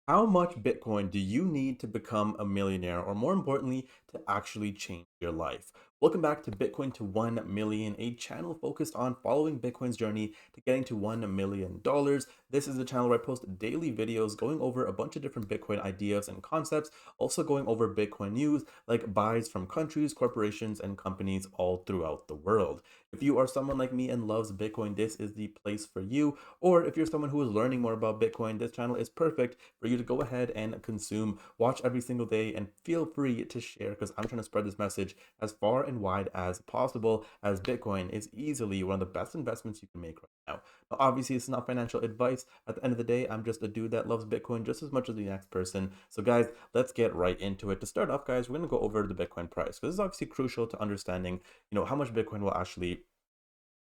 How much Bitcoin do you need to become a millionaire, or more importantly, to actually change your life? Welcome back to Bitcoin to 1 million, a channel focused on following Bitcoin's journey to getting to $1 million. This is a channel where I post daily videos going over a bunch of different Bitcoin ideas and concepts, also going over Bitcoin news like buys from countries, corporations, and companies all throughout the world. If you are someone like me and loves Bitcoin, this is the place for you. Or if you're someone who is learning more about Bitcoin, this channel is perfect for you to go ahead and consume, watch every single day, and feel free to share because I'm trying to spread this message as far and wide as possible, as Bitcoin is easily one of the best investments you can make right now. Now, obviously, it's not financial advice. At the end of the day, I'm just a dude that loves Bitcoin just as much as the next person. So, guys, let's get right into it. To start off, guys, we're going to go over the Bitcoin price because this is obviously crucial to understanding, how much Bitcoin will actually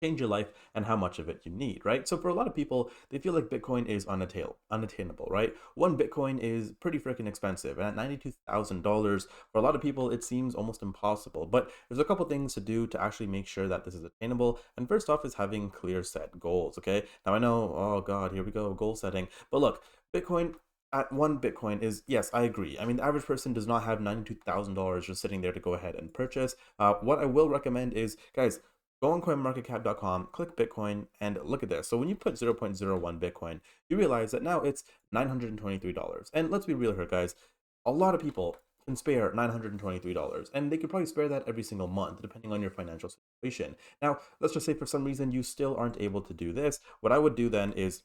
change your life and how much of it you need, right? So for a lot of people, they feel like Bitcoin is unattainable, right? One Bitcoin is pretty freaking expensive, and at $92,000, for a lot of people, it seems almost impossible. But there's a couple things to do to actually make sure that this is attainable. And first off is having clear set goals, okay? Now I know, oh God, here we go, goal setting. But look, Bitcoin at one Bitcoin is, yes, I agree. I mean, the average person does not have $92,000 just sitting there to go ahead and purchase. What I will recommend is, guys, go on coinmarketcap.com, click Bitcoin, and look at this. So when you put 0.01 Bitcoin, you realize that now it's $923. And let's be real here, guys. A lot of people can spare $923, and they could probably spare that every single month, depending on your financial situation. Now, let's just say for some reason you still aren't able to do this. What I would do then is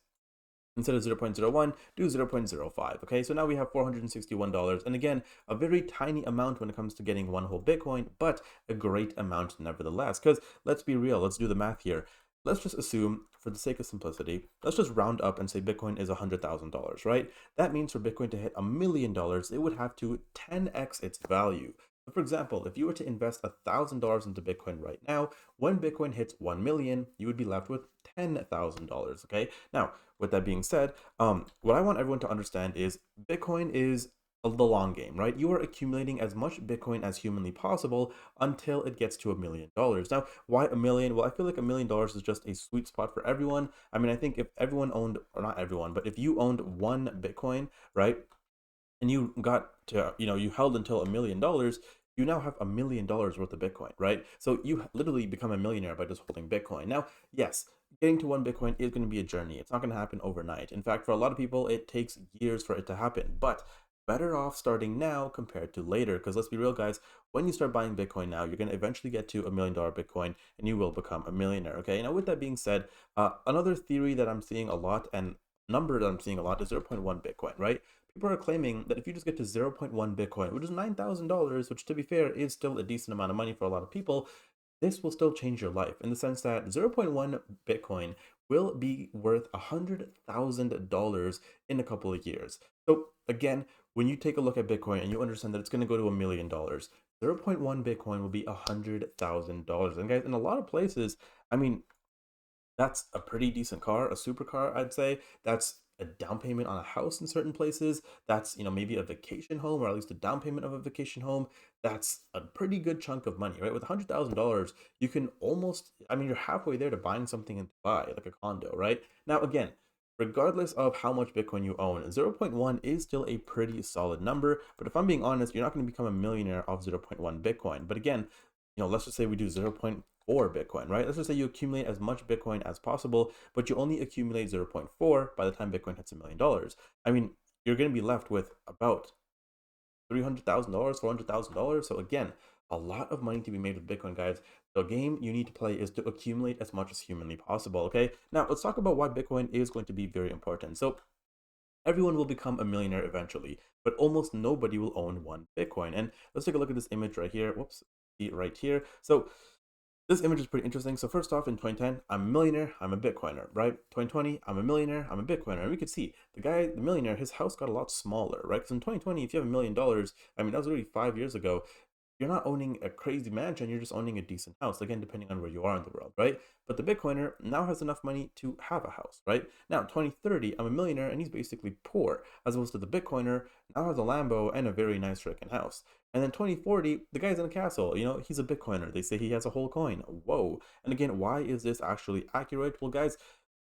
instead of 0.01, do 0.05. Okay, so now we have $461. And again, a very tiny amount when it comes to getting one whole Bitcoin, but a great amount nevertheless. Because let's be real, let's do the math here. Let's just assume, for the sake of simplicity, let's just round up and say Bitcoin is $100,000, right? That means for Bitcoin to hit $1 million, it would have to 10x its value. So for example, if you were to invest $1,000 into Bitcoin right now, when Bitcoin hits 1 million, you would be left with $10,000. Okay. Now, with that being said, what I want everyone to understand is Bitcoin is the long game, right? You are accumulating as much Bitcoin as humanly possible until it gets to $1 million. Now, why a million? Well, I feel like $1 million is just a sweet spot for everyone. I mean, I think if everyone owned, or not everyone, but if you owned one Bitcoin, right, and you got to, you held until $1 million, you now have $1 million worth of Bitcoin, right? So you literally become a millionaire by just holding Bitcoin. Now, yes, getting to one Bitcoin is going to be a journey. It's not going to happen overnight. In fact, for a lot of people, it takes years for it to happen. But better off starting now compared to later. Because let's be real, guys, when you start buying Bitcoin now, you're going to eventually get to $1 million Bitcoin and you will become a millionaire. Okay. Now, with that being said, another theory that I'm seeing a lot and number that I'm seeing a lot is zero point 0.1 Bitcoin, right? People are claiming that if you just get to zero point 0.1 Bitcoin, which is $9,000, which to be fair is still a decent amount of money for a lot of people, this will still change your life in the sense that zero point 0.1 Bitcoin will be worth $100,000 in a couple of years. So again, when you take a look at Bitcoin and you understand that it's going to go to $1 million, zero point 0.1 Bitcoin will be $100,000. And guys, in a lot of places, I mean, that's a pretty decent car, a supercar, I'd say. That's a down payment on a house in certain places. That's, maybe a vacation home or at least a down payment of a vacation home. That's a pretty good chunk of money, right? With $100,000, you can almost, I mean, you're halfway there to buying something in Dubai, like a condo, right? Now, again, regardless of how much Bitcoin you own, zero point 0.1 is still a pretty solid number. But if I'm being honest, you're not going to become a millionaire off zero point 0.1 Bitcoin. But again, let's just say we do zero point 0.4 Bitcoin, right? Let's just say you accumulate as much Bitcoin as possible, but you only accumulate zero point 0.4 by the time Bitcoin hits $1 million. I mean, you're going to be left with about $300,000, $400,000. So again, a lot of money to be made with Bitcoin, guys. The game you need to play is to accumulate as much as humanly possible. Okay. Now let's talk about why Bitcoin is going to be very important. So everyone will become a millionaire eventually, but almost nobody will own one Bitcoin. And let's take a look at this image right here. Whoops, right here. So this image is pretty interesting. So first off, in 2010, I'm a millionaire, I'm a Bitcoiner, right? 2020, I'm a millionaire, I'm a Bitcoiner. And we could see the guy, the millionaire, his house got a lot smaller, right? Because in 2020, if you have $1 million, I mean, that was already 5 years ago. You're not owning a crazy mansion, you're just owning a decent house, again, depending on where you are in the world, right? But the Bitcoiner now has enough money to have a house, right? Now, 2030, I'm a millionaire and he's basically poor, as opposed to the Bitcoiner now has a Lambo and a very nice freaking house. And then 2040, the guy's in a castle, he's a Bitcoiner. They say he has a whole coin. Whoa. And again, why is this actually accurate? Well, guys,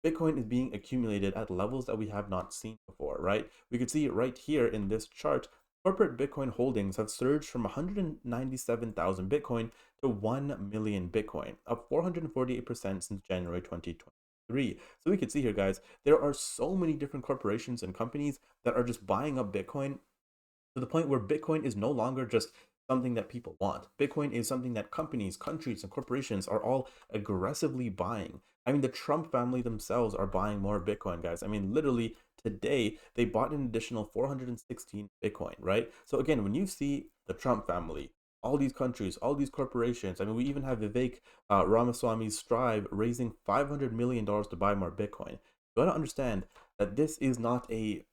Bitcoin is being accumulated at levels that we have not seen before, right? We could see it right here in this chart. Corporate Bitcoin holdings have surged from 197,000 Bitcoin to 1 million Bitcoin, up 448% since January 2023. So we can see here, guys, there are so many different corporations and companies that are just buying up Bitcoin to the point where Bitcoin is no longer just something that people want. Bitcoin is something that companies, countries, and corporations are all aggressively buying. I mean, the Trump family themselves are buying more Bitcoin, guys. I mean, literally today they bought an additional 416 Bitcoin, right? So again, when you see the Trump family, all these countries, all these corporations, I mean, we even have Vivek Ramaswamy's Strive raising $500 million to buy more Bitcoin. You got to understand that this is not a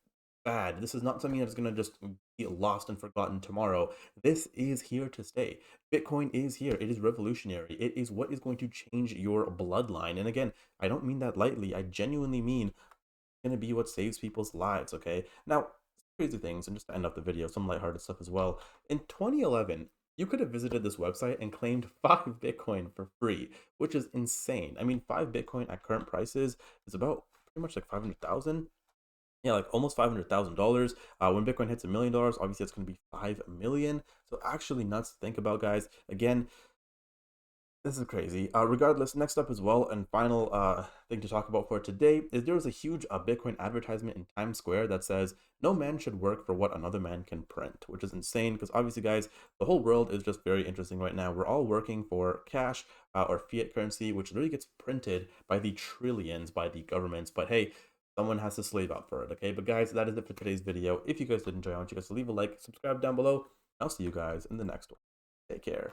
bad. This is not something that's going to just be lost and forgotten tomorrow. This is here to stay. Bitcoin is here. It is revolutionary. It is what is going to change your bloodline. And again, I don't mean that lightly. I genuinely mean it's going to be what saves people's lives, okay? Now, crazy things, and just to end up the video, some lighthearted stuff as well. In 2011, you could have visited this website and claimed 5 Bitcoin for free, which is insane. I mean, 5 Bitcoin at current prices is about pretty much like 500,000. Yeah, like almost $500,000. When Bitcoin hits $1 million, obviously it's going to be 5 million. So actually nuts to think about, guys. Again, this is crazy. Regardless, next up as well, and final thing to talk about for today is there was a huge Bitcoin advertisement in Times Square that says, "No man should work for what another man can print," which is insane because obviously, guys, the whole world is just very interesting right now. We're all working for cash or fiat currency, which literally gets printed by the trillions by the governments. But hey, someone has to slave out for it, okay? But guys, that is it for today's video. If you guys did enjoy, I want you guys to leave a like, subscribe down below. I'll see you guys in the next one. Take care.